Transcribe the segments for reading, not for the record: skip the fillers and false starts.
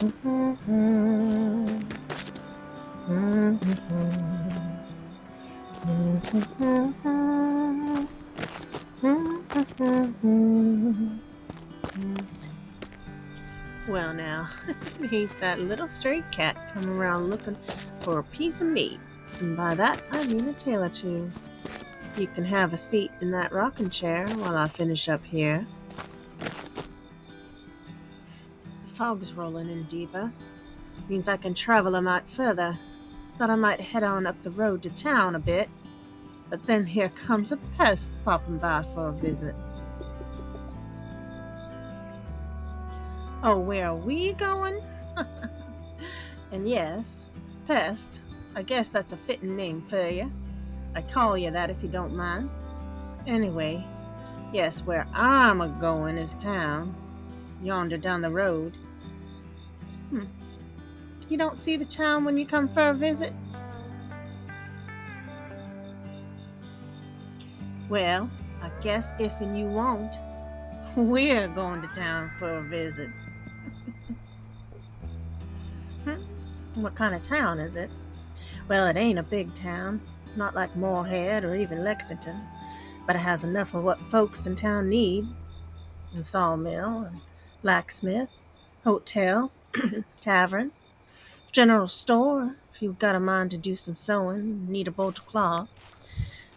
Well, now, ain't that little stray cat come around looking for a piece of meat? And by that, I mean a tail or two. You can have a seat in that rocking chair while I finish up here. The fog's rolling in deeper. Means I can travel a mite further. Thought I might head on up the road to town a bit. But then here comes a pest popping by for a visit. Oh, where are we going? And yes, pest. I guess that's a fitting name for you. I call you that if you don't mind. Anyway, yes, where I'm a going is town. Yonder down the road. You don't see the town when you come for a visit? Well, I guess if and you won't, we're going to town for a visit. What kind of town is it? Well, it ain't a big town, not like Moorhead or even Lexington, but it has enough of what folks in town need. A sawmill, and blacksmith, hotel, tavern, general store if you've got a mind to do some sewing, need a bolt of cloth,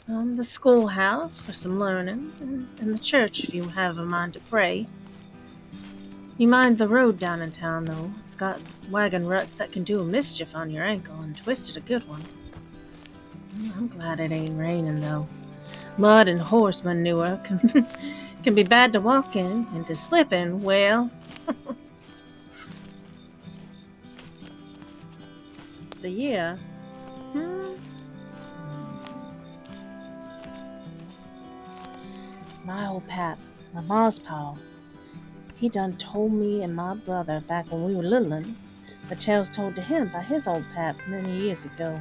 the schoolhouse for some learning, and the church if you have a mind to pray. You mind the road down in town, though. It's got wagon ruts that can do a mischief on your ankle and twist it a good one. I'm glad it ain't raining, though. Mud and horse manure can be bad to walk in, and to slip in, well, the year. My old pap, my ma's pa, he done told me and my brother back when we were little uns the tales told to him by his old pap many years ago.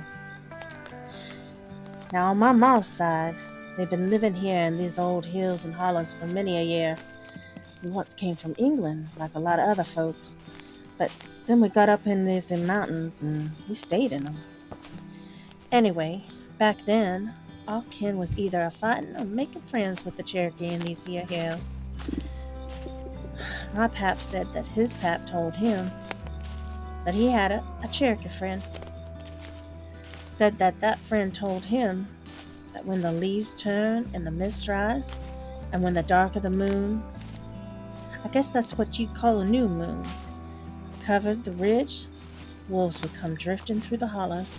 Now on my ma's side, they've been living here in these old hills and hollers for many a year. We once came from England, like a lot of other folks, but then we got up in these mountains and we stayed in them. Anyway, back then, all kin was either a fighting or making friends with the Cherokee in these here hills. My pap said that his pap told him that he had a Cherokee friend. Said that that friend told him that when the leaves turn and the mist rise, and when the dark of the moon, I guess that's what you'd call a new moon, covered the ridge, wolves would come drifting through the hollows,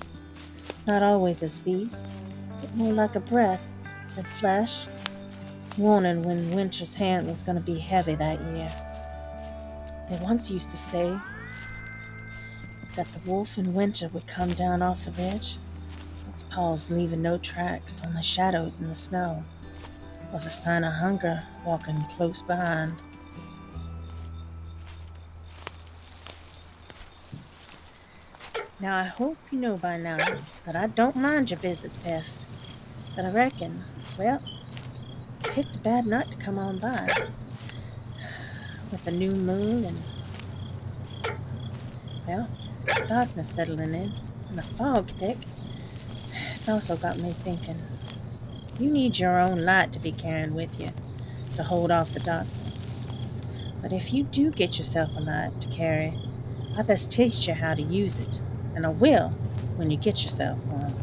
not always as beasts, but more like a breath than flesh, warning when winter's hand was going to be heavy that year. They once used to say that the wolf in winter would come down off the ridge, its paws leaving no tracks, only shadows in the snow, was a sign of hunger walking close behind. Now I hope you know by now that I don't mind your visits best, but I reckon, well, you picked a bad night to come on by, with the new moon and, well, darkness settling in and the fog thick. It's also got me thinking, you need your own light to be carrying with you to hold off the darkness. But if you do get yourself a light to carry, I best teach you how to use it, and I will when you get yourself one.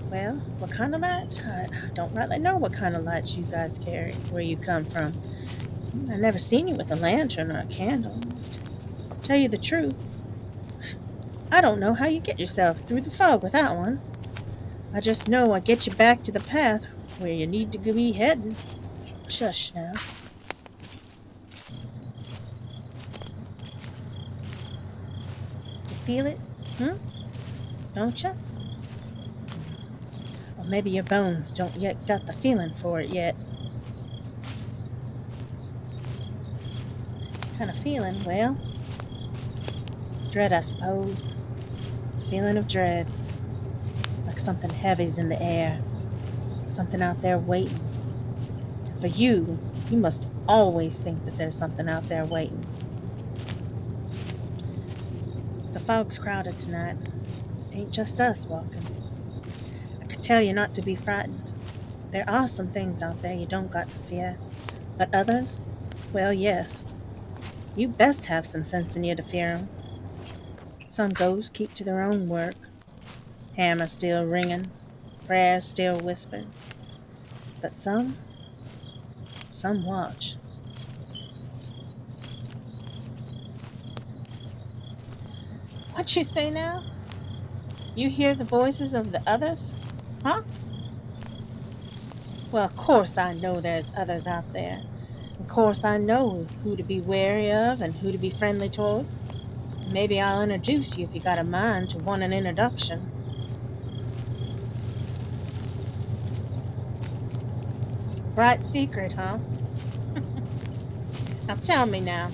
Well, what kind of light? I don't rightly know what kind of lights you guys carry where you come from. I never seen you with a lantern or a candle. Tell you the truth, I don't know how you get yourself through the fog without one. I just know I get you back to the path where you need to be heading. Shush now. You feel it? Don't you? Or maybe your bones don't yet got the feeling for it yet. Kind of feeling, well, dread, I suppose. Feeling of dread. Like something heavy's in the air. Something out there waiting. For you You must always think that there's something out there waiting. The fog's crowded tonight. Ain't just us walking. I could tell you not to be frightened. There are some things out there you don't got to fear. But others? Well, yes. You best have some sense in you to fear 'em. Some ghosts keep to their own work. Hammer still ringing, prayers still whispered. But some watch. What you say now? You hear the voices of the others? Huh? Well, of course I know there's others out there. Of course I know who to be wary of and who to be friendly towards. Maybe I'll introduce you if you got a mind to want an introduction. Bright secret, huh? Now tell me now,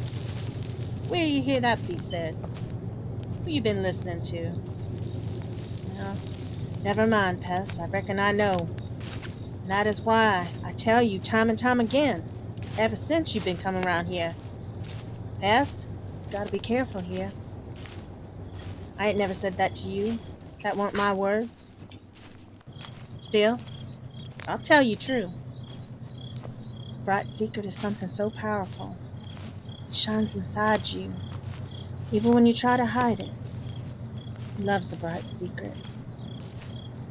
where you hear that be said? Who you been listening to? No, never mind, Pess. I reckon I know. And that is why I tell you time and time again, ever since you've been coming around here. Pess, you gotta be careful here. I ain't never said that to you. That weren't my words. Still, I'll tell you true. Bright secret is something so powerful. It shines inside you, even when you try to hide it. Love's a bright secret.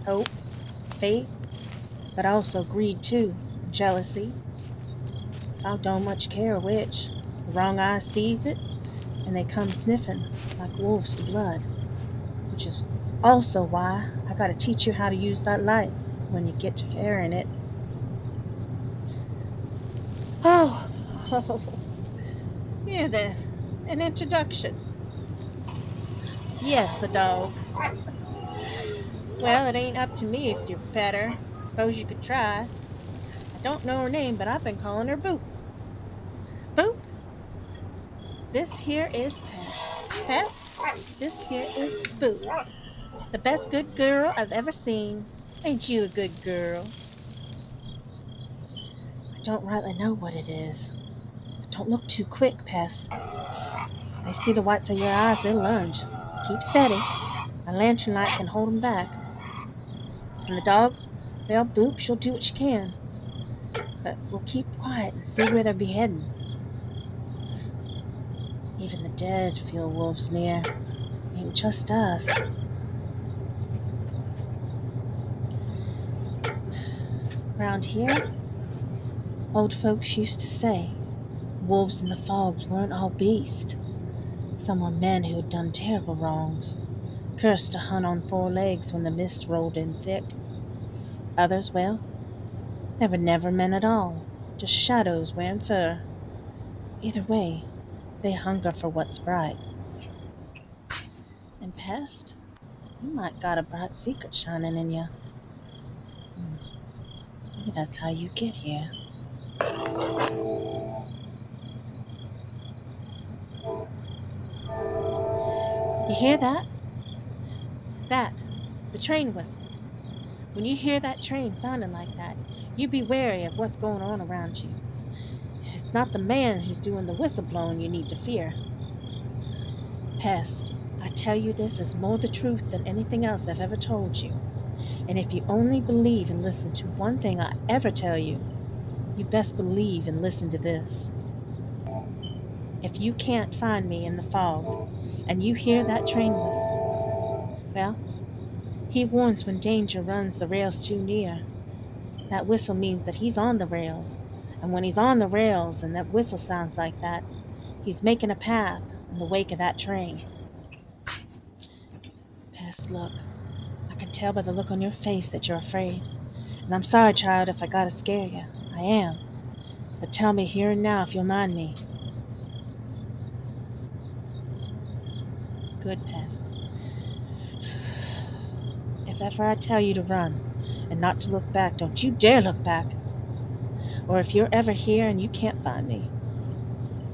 Hope, faith, but also greed too, jealousy. I don't much care which. The wrong eye sees it, and they come sniffing like wolves to blood. Which is also why I gotta teach you how to use that light when you get to carrying it. Oh, here then, an introduction. Yes, a dog. Well, it ain't up to me if you pet her. Suppose you could try. I don't know her name, but I've been calling her Boop. Boop, this here is Pet. Pet, this here is Boop. The best good girl I've ever seen. Ain't you a good girl? I don't rightly know what it is. But don't look too quick, Pess. They see the whites of your eyes, they'll lunge. Keep steady. A lantern light can hold 'em back. And the dog, well, Boop, she'll do what she can. But we'll keep quiet and see where they're beheading. Even the dead feel wolves near. Ain't just us. Round here, old folks used to say wolves in the fogs weren't all beasts. Some were men who had done terrible wrongs, cursed to hunt on 4 legs when the mist rolled in thick. Others, well, they were never men at all, just shadows wearing fur. Either way, they hunger for what's bright. And Pest, you might got a bright secret shining in you. Maybe that's how you get here. You hear that? That, the train whistle. When you hear that train sounding like that, you be wary of what's going on around you. It's not the man who's doing the whistle blowing you need to fear. Pest, I tell you this is more the truth than anything else I've ever told you. And if you only believe and listen to one thing I ever tell you, you best believe and listen to this. If you can't find me in the fog, and you hear that train whistle, well, he warns when danger runs the rails too near. That whistle means that he's on the rails, and when he's on the rails and that whistle sounds like that, he's making a path in the wake of that train. Pest, look. I can tell by the look on your face that you're afraid. And I'm sorry, child, if I gotta scare you. I am. But tell me here and now if you'll mind me. Good, Pest. If ever I tell you to run and not to look back, don't you dare look back. Or if you're ever here and you can't find me,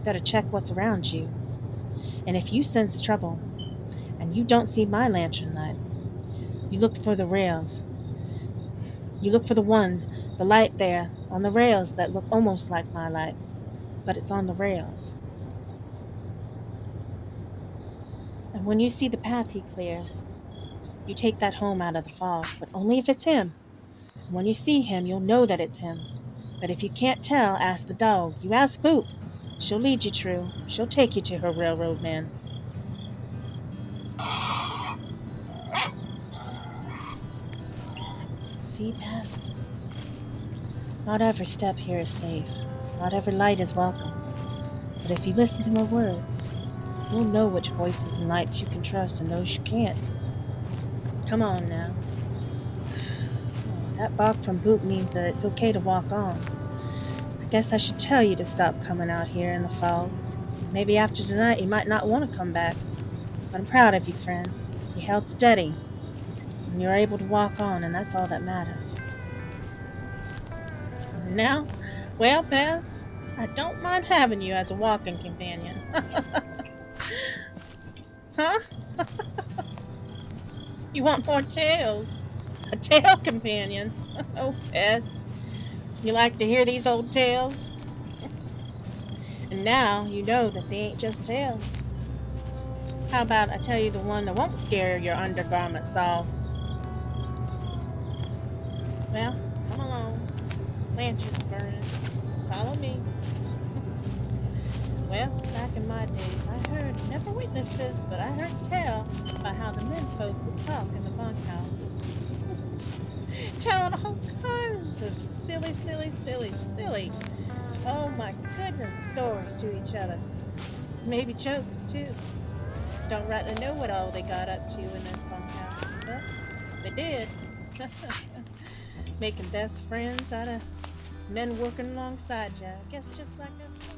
better check what's around you. And if you sense trouble and you don't see my lantern light, you look for the rails. You look for the light there on the rails that look almost like my life, but it's on the rails. And when you see the path he clears, you take that home out of the fog, but only if it's him. And when you see him, you'll know that it's him. But if you can't tell, ask the dog. You ask Boop. She'll lead you true. She'll take you to her railroad man. See, past? Not every step here is safe. Not every light is welcome. But if you listen to my words, you'll know which voices and lights you can trust and those you can't. Come on now. That bark from Boop means that it's okay to walk on. I guess I should tell you to stop coming out here in the fog. Maybe after tonight you might not want to come back. But I'm proud of you, friend. You held steady, and you're able to walk on, and that's all that matters. And now, well, Bess, I don't mind having you as a walking companion. Huh? You want more tales? A tale companion? Oh, Bess, you like to hear these old tales? And now you know that they ain't just tales. How about I tell you the one that won't scare your undergarments off? Well, come along. Lanterns burning. Follow me. Well, back in my days, I heard, never witnessed this, but I heard tell about how the menfolk would talk in the bunkhouses. Telling all kinds of silly, oh my goodness, stories to each other. Maybe jokes, too. Don't rightly know what all they got up to in those bunkhouses, but they did. Making best friends out of men working alongside you. I guess just like us.